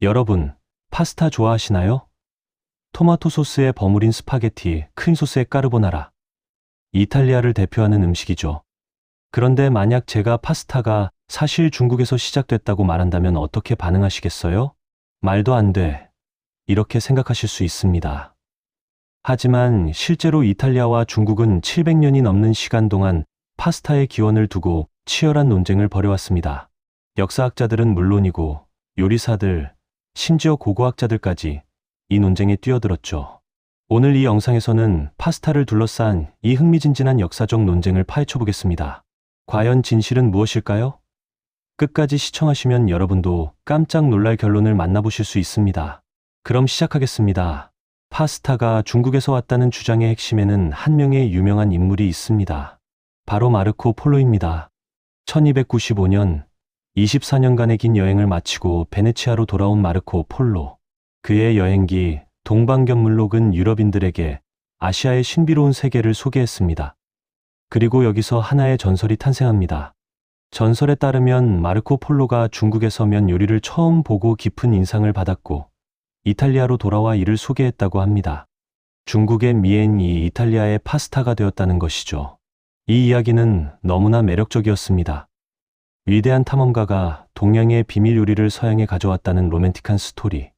여러분, 파스타 좋아하시나요? 토마토 소스에 버무린 스파게티, 크림 소스의 까르보나라. 이탈리아를 대표하는 음식이죠. 그런데 만약 제가 파스타가 사실 중국에서 시작됐다고 말한다면 어떻게 반응하시겠어요? 말도 안 돼. 이렇게 생각하실 수 있습니다. 하지만 실제로 이탈리아와 중국은 700년이 넘는 시간 동안 파스타의 기원을 두고 치열한 논쟁을 벌여왔습니다. 역사학자들은 물론이고 요리사들, 심지어 고고학자들까지 이 논쟁에 뛰어들었죠. 오늘 이 영상에서는 파스타를 둘러싼 이 흥미진진한 역사적 논쟁을 파헤쳐 보겠습니다. 과연 진실은 무엇일까요? 끝까지 시청하시면 여러분도 깜짝 놀랄 결론을 만나보실 수 있습니다. 그럼 시작하겠습니다. 파스타가 중국에서 왔다는 주장의 핵심에는 한 명의 유명한 인물이 있습니다. 바로 마르코 폴로입니다. 1295년 24년간의 긴 여행을 마치고 베네치아로 돌아온 마르코 폴로. 그의 여행기 동방견물록은 유럽인들에게 아시아의 신비로운 세계를 소개했습니다. 그리고 여기서 하나의 전설이 탄생합니다. 전설에 따르면 마르코 폴로가 중국에서 면 요리를 처음 보고 깊은 인상을 받았고 이탈리아로 돌아와 이를 소개했다고 합니다. 중국의 미엔이 이탈리아의 파스타가 되었다는 것이죠. 이 이야기는 너무나 매력적이었습니다. 위대한 탐험가가 동양의 비밀 요리를 서양에 가져왔다는 로맨틱한 스토리.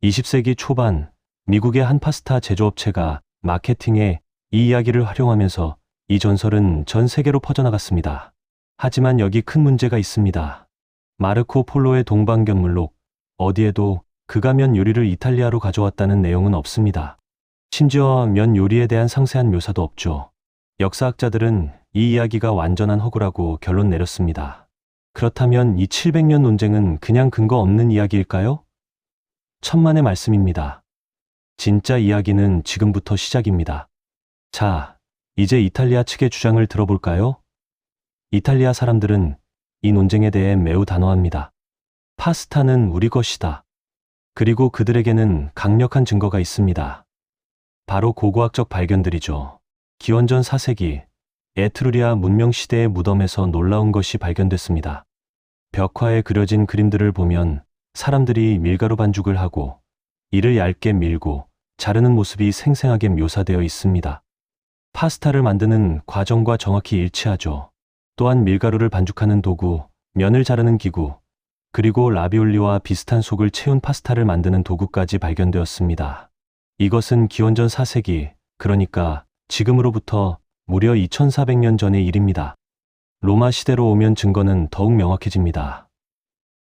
20세기 초반 미국의 한 파스타 제조업체가 마케팅에 이 이야기를 활용하면서 이 전설은 전 세계로 퍼져나갔습니다. 하지만 여기 큰 문제가 있습니다. 마르코 폴로의 동방견물록, 어디에도 그가 면 요리를 이탈리아로 가져왔다는 내용은 없습니다. 심지어 면 요리에 대한 상세한 묘사도 없죠. 역사학자들은 이 이야기가 완전한 허구라고 결론 내렸습니다. 그렇다면 이 700년 논쟁은 그냥 근거 없는 이야기일까요? 천만의 말씀입니다. 진짜 이야기는 지금부터 시작입니다. 자, 이제 이탈리아 측의 주장을 들어볼까요? 이탈리아 사람들은 이 논쟁에 대해 매우 단호합니다. 파스타는 우리 것이다. 그리고 그들에게는 강력한 증거가 있습니다. 바로 고고학적 발견들이죠. 기원전 4세기 에트루리아 문명시대의 무덤에서 놀라운 것이 발견됐습니다. 벽화에 그려진 그림들을 보면 사람들이 밀가루 반죽을 하고 이를 얇게 밀고 자르는 모습이 생생하게 묘사되어 있습니다. 파스타를 만드는 과정과 정확히 일치하죠. 또한 밀가루를 반죽하는 도구, 면을 자르는 기구, 그리고 라비올리와 비슷한 속을 채운 파스타를 만드는 도구까지 발견되었습니다. 이것은 기원전 4세기, 그러니까 지금으로부터 무려 2400년 전의 일입니다. 로마 시대로 오면 증거는 더욱 명확해집니다.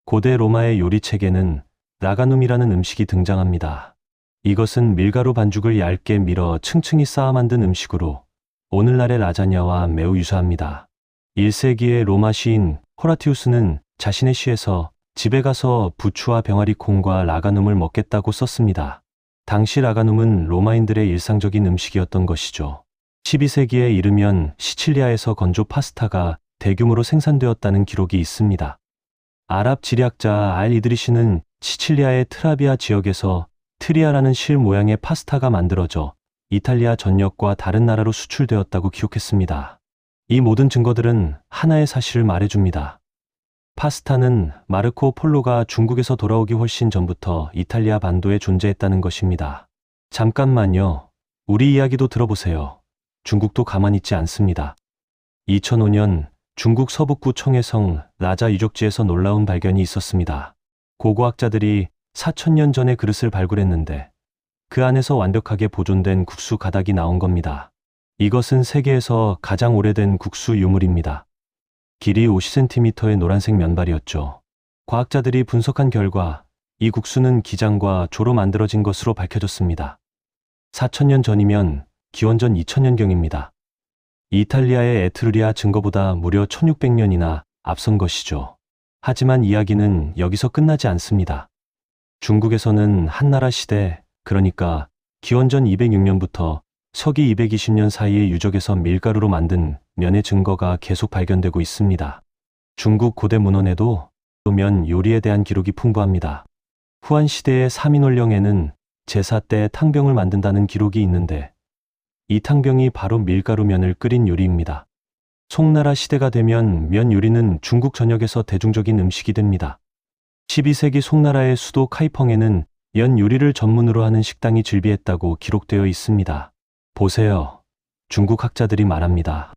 고대 로마의 요리책에는 라가눔이라는 음식이 등장합니다. 이것은 밀가루 반죽을 얇게 밀어 층층이 쌓아 만든 음식으로 오늘날의 라자냐와 매우 유사합니다. 1세기의 로마 시인 호라티우스는 자신의 시에서 집에 가서 부추와 병아리 콩과 라가눔을 먹겠다고 썼습니다. 당시 라가눔은 로마인들의 일상적인 음식이었던 것이죠. 12세기에 이르면 시칠리아에서 건조 파스타가 대규모로 생산되었다는 기록이 있습니다. 아랍 지리학자 알 이드리시는 시칠리아의 트라비아 지역에서 트리아라는 실 모양의 파스타가 만들어져 이탈리아 전역과 다른 나라로 수출되었다고 기록했습니다. 이 모든 증거들은 하나의 사실을 말해줍니다. 파스타는 마르코 폴로가 중국에서 돌아오기 훨씬 전부터 이탈리아 반도에 존재했다는 것입니다. 잠깐만요. 우리 이야기도 들어보세요. 중국도 가만히 있지 않습니다. 2005년 중국 서북부 청해성 라자 유적지에서 놀라운 발견이 있었습니다. 고고학자들이 4000년 전의 그릇을 발굴했는데 그 안에서 완벽하게 보존된 국수 가닥이 나온 겁니다. 이것은 세계에서 가장 오래된 국수 유물입니다. 길이 50cm의 노란색 면발이었죠. 과학자들이 분석한 결과 이 국수는 기장과 조로 만들어진 것으로 밝혀졌습니다. 4000년 전이면 기원전 2000년경입니다. 이탈리아의 에트루리아 증거보다 무려 1600년이나 앞선 것이죠. 하지만 이야기는 여기서 끝나지 않습니다. 중국에서는 한나라 시대, 그러니까 기원전 206년부터 서기 220년 사이의 유적에서 밀가루로 만든 면의 증거가 계속 발견되고 있습니다. 중국 고대 문헌에도 면 요리에 대한 기록이 풍부합니다. 후한 시대의 사민월령에는 제사 때 탕병을 만든다는 기록이 있는데 이 탕병이 바로 밀가루 면을 끓인 요리입니다. 송나라 시대가 되면 면 요리는 중국 전역에서 대중적인 음식이 됩니다. 12세기 송나라의 수도 카이펑에는 연 요리를 전문으로 하는 식당이 즐비했다고 기록되어 있습니다. 보세요. 중국 학자들이 말합니다.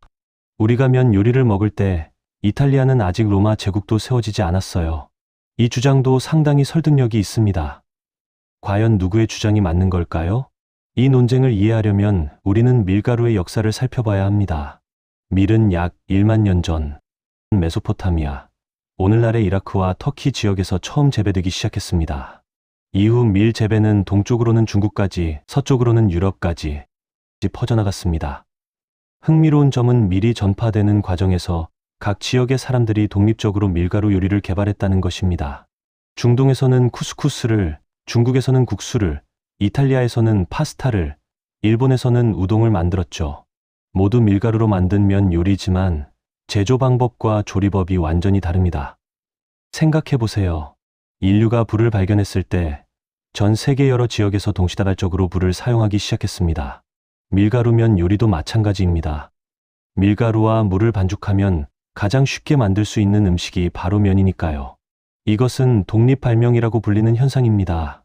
우리가 면 요리를 먹을 때 이탈리아는 아직 로마 제국도 세워지지 않았어요. 이 주장도 상당히 설득력이 있습니다. 과연 누구의 주장이 맞는 걸까요? 이 논쟁을 이해하려면 우리는 밀가루의 역사를 살펴봐야 합니다. 밀은 약 1만 년 전 메소포타미아, 오늘날의 이라크와 터키 지역에서 처음 재배되기 시작했습니다. 이후 밀 재배는 동쪽으로는 중국까지, 서쪽으로는 유럽까지 퍼져나갔습니다. 흥미로운 점은 밀이 전파되는 과정에서 각 지역의 사람들이 독립적으로 밀가루 요리를 개발했다는 것입니다. 중동에서는 쿠스쿠스를, 중국에서는 국수를, 이탈리아에서는 파스타를, 일본에서는 우동을 만들었죠. 모두 밀가루로 만든 면 요리지만 제조 방법과 조리법이 완전히 다릅니다. 생각해보세요. 인류가 불을 발견했을 때 전 세계 여러 지역에서 동시다발적으로 불을 사용하기 시작했습니다. 밀가루면 요리도 마찬가지입니다. 밀가루와 물을 반죽하면 가장 쉽게 만들 수 있는 음식이 바로 면이니까요. 이것은 독립발명이라고 불리는 현상입니다.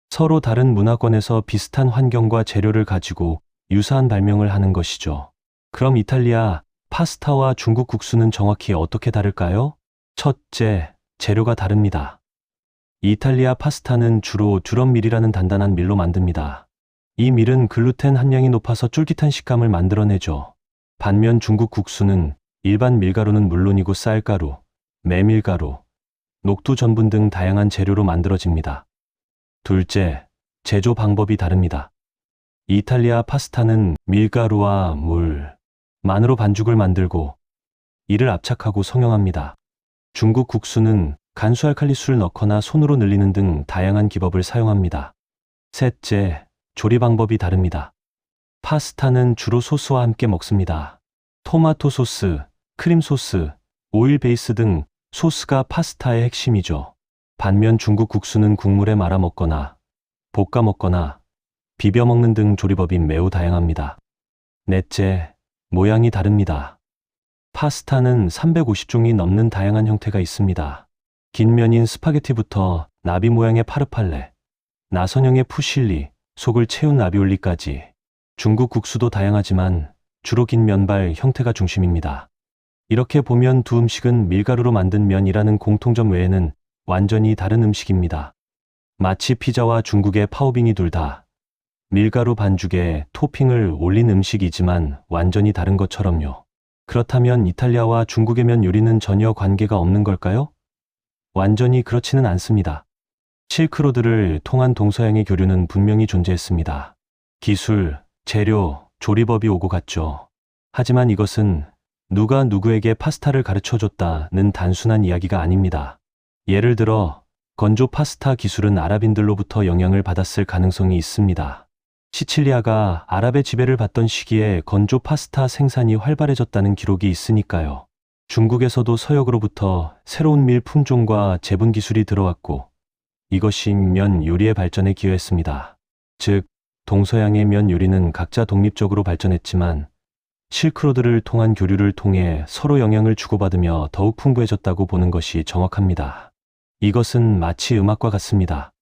서로 다른 문화권에서 비슷한 환경과 재료를 가지고 유사한 발명을 하는 것이죠. 그럼 이탈리아 파스타와 중국 국수는 정확히 어떻게 다를까요? 첫째, 재료가 다릅니다. 이탈리아 파스타는 주로 듀럼밀이라는 단단한 밀로 만듭니다. 이 밀은 글루텐 함량이 높아서 쫄깃한 식감을 만들어내죠. 반면 중국 국수는 일반 밀가루는 물론이고 쌀가루, 메밀가루, 녹두 전분 등 다양한 재료로 만들어집니다. 둘째, 제조 방법이 다릅니다. 이탈리아 파스타는 밀가루와 물, 만으로 반죽을 만들고 이를 압착하고 성형합니다. 중국 국수는 간수알칼리수를 넣거나 손으로 늘리는 등 다양한 기법을 사용합니다. 셋째, 조리 방법이 다릅니다. 파스타는 주로 소스와 함께 먹습니다. 토마토 소스, 크림 소스, 오일 베이스 등 소스가 파스타의 핵심이죠. 반면 중국 국수는 국물에 말아 먹거나 볶아 먹거나 비벼 먹는 등 조리법이 매우 다양합니다. 넷째, 모양이 다릅니다. 파스타는 350종이 넘는 다양한 형태가 있습니다. 긴 면인 스파게티부터 나비 모양의 파르팔레, 나선형의 푸실리, 속을 채운 라비올리까지. 중국 국수도 다양하지만 주로 긴 면발 형태가 중심입니다. 이렇게 보면 두 음식은 밀가루로 만든 면이라는 공통점 외에는 완전히 다른 음식입니다. 마치 피자와 중국의 파오빙이 둘 다 밀가루 반죽에 토핑을 올린 음식이지만 완전히 다른 것처럼요. 그렇다면 이탈리아와 중국의 면 요리는 전혀 관계가 없는 걸까요? 완전히 그렇지는 않습니다. 실크로드를 통한 동서양의 교류는 분명히 존재했습니다. 기술, 재료, 조리법이 오고 갔죠. 하지만 이것은 누가 누구에게 파스타를 가르쳐줬다는 단순한 이야기가 아닙니다. 예를 들어 건조 파스타 기술은 아랍인들로부터 영향을 받았을 가능성이 있습니다. 시칠리아가 아랍의 지배를 받던 시기에 건조 파스타 생산이 활발해졌다는 기록이 있으니까요. 중국에서도 서역으로부터 새로운 밀 품종과 제분 기술이 들어왔고 이것이 면 요리의 발전에 기여했습니다. 즉, 동서양의 면 요리는 각자 독립적으로 발전했지만 실크로드를 통한 교류를 통해 서로 영향을 주고받으며 더욱 풍부해졌다고 보는 것이 정확합니다. 이것은 마치 음악과 같습니다.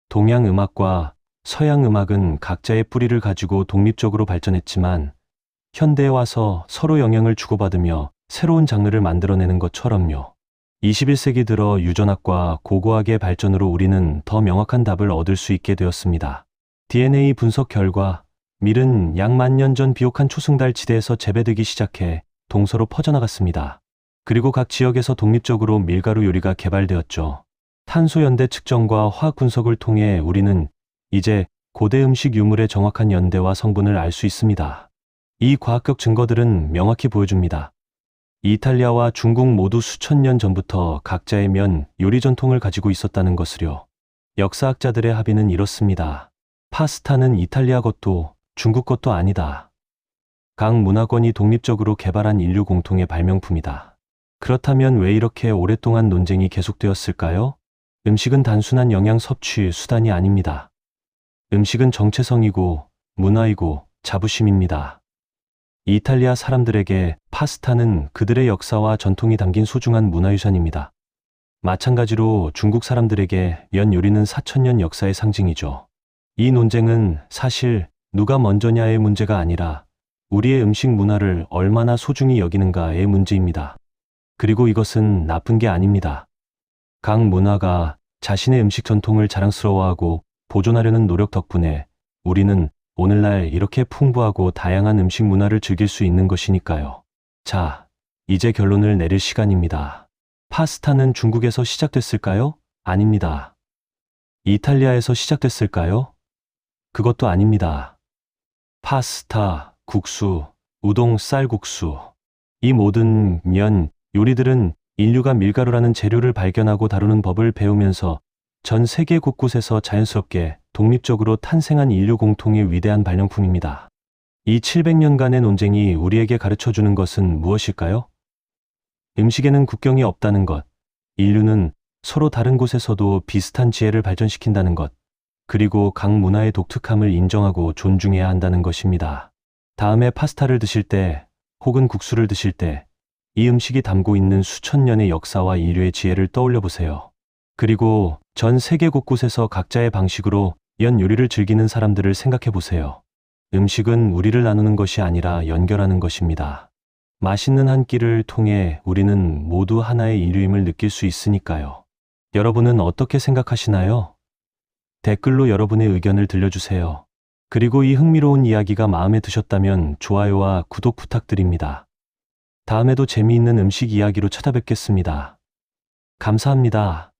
동양 음악과 서양 음악은 각자의 뿌리를 가지고 독립적으로 발전했지만 현대에 와서 서로 영향을 주고받으며 새로운 장르를 만들어내는 것처럼요. 21세기 들어 유전학과 고고학의 발전으로 우리는 더 명확한 답을 얻을 수 있게 되었습니다. DNA 분석 결과 밀은 약 10,000년 전 비옥한 초승달 지대에서 재배되기 시작해 동서로 퍼져나갔습니다. 그리고 각 지역에서 독립적으로 밀가루 요리가 개발되었죠. 탄소 연대 측정과 화학 분석을 통해 우리는 이제 고대 음식 유물의 정확한 연대와 성분을 알 수 있습니다. 이 과학적 증거들은 명확히 보여줍니다. 이탈리아와 중국 모두 수천 년 전부터 각자의 면 요리 전통을 가지고 있었다는 것을요. 역사학자들의 합의는 이렇습니다. 파스타는 이탈리아 것도 중국 것도 아니다. 각 문화권이 독립적으로 개발한 인류 공통의 발명품이다. 그렇다면 왜 이렇게 오랫동안 논쟁이 계속되었을까요? 음식은 단순한 영양 섭취 수단이 아닙니다. 음식은 정체성이고 문화이고 자부심입니다. 이탈리아 사람들에게 파스타는 그들의 역사와 전통이 담긴 소중한 문화유산입니다. 마찬가지로 중국 사람들에게 면 요리는 4천년 역사의 상징이죠. 이 논쟁은 사실 누가 먼저냐의 문제가 아니라 우리의 음식 문화를 얼마나 소중히 여기는가의 문제입니다. 그리고 이것은 나쁜 게 아닙니다. 각 문화가 자신의 음식 전통을 자랑스러워하고 보존하려는 노력 덕분에 우리는 오늘날 이렇게 풍부하고 다양한 음식 문화를 즐길 수 있는 것이니까요. 자, 이제 결론을 내릴 시간입니다. 파스타는 중국에서 시작됐을까요? 아닙니다. 이탈리아에서 시작됐을까요? 그것도 아닙니다. 파스타, 국수, 우동, 쌀국수. 이 모든 면 요리들은 인류가 밀가루라는 재료를 발견하고 다루는 법을 배우면서 전 세계 곳곳에서 자연스럽게 독립적으로 탄생한 인류 공통의 위대한 발명품입니다. 이 700년간의 논쟁이 우리에게 가르쳐주는 것은 무엇일까요? 음식에는 국경이 없다는 것, 인류는 서로 다른 곳에서도 비슷한 지혜를 발전시킨다는 것, 그리고 각 문화의 독특함을 인정하고 존중해야 한다는 것입니다. 다음에 파스타를 드실 때, 혹은 국수를 드실 때, 이 음식이 담고 있는 수천 년의 역사와 인류의 지혜를 떠올려 보세요. 그리고 전 세계 곳곳에서 각자의 방식으로 연 요리를 즐기는 사람들을 생각해 보세요. 음식은 우리를 나누는 것이 아니라 연결하는 것입니다. 맛있는 한 끼를 통해 우리는 모두 하나의 인류임을 느낄 수 있으니까요. 여러분은 어떻게 생각하시나요? 댓글로 여러분의 의견을 들려주세요. 그리고 이 흥미로운 이야기가 마음에 드셨다면 좋아요와 구독 부탁드립니다. 다음에도 재미있는 음식 이야기로 찾아뵙겠습니다. 감사합니다.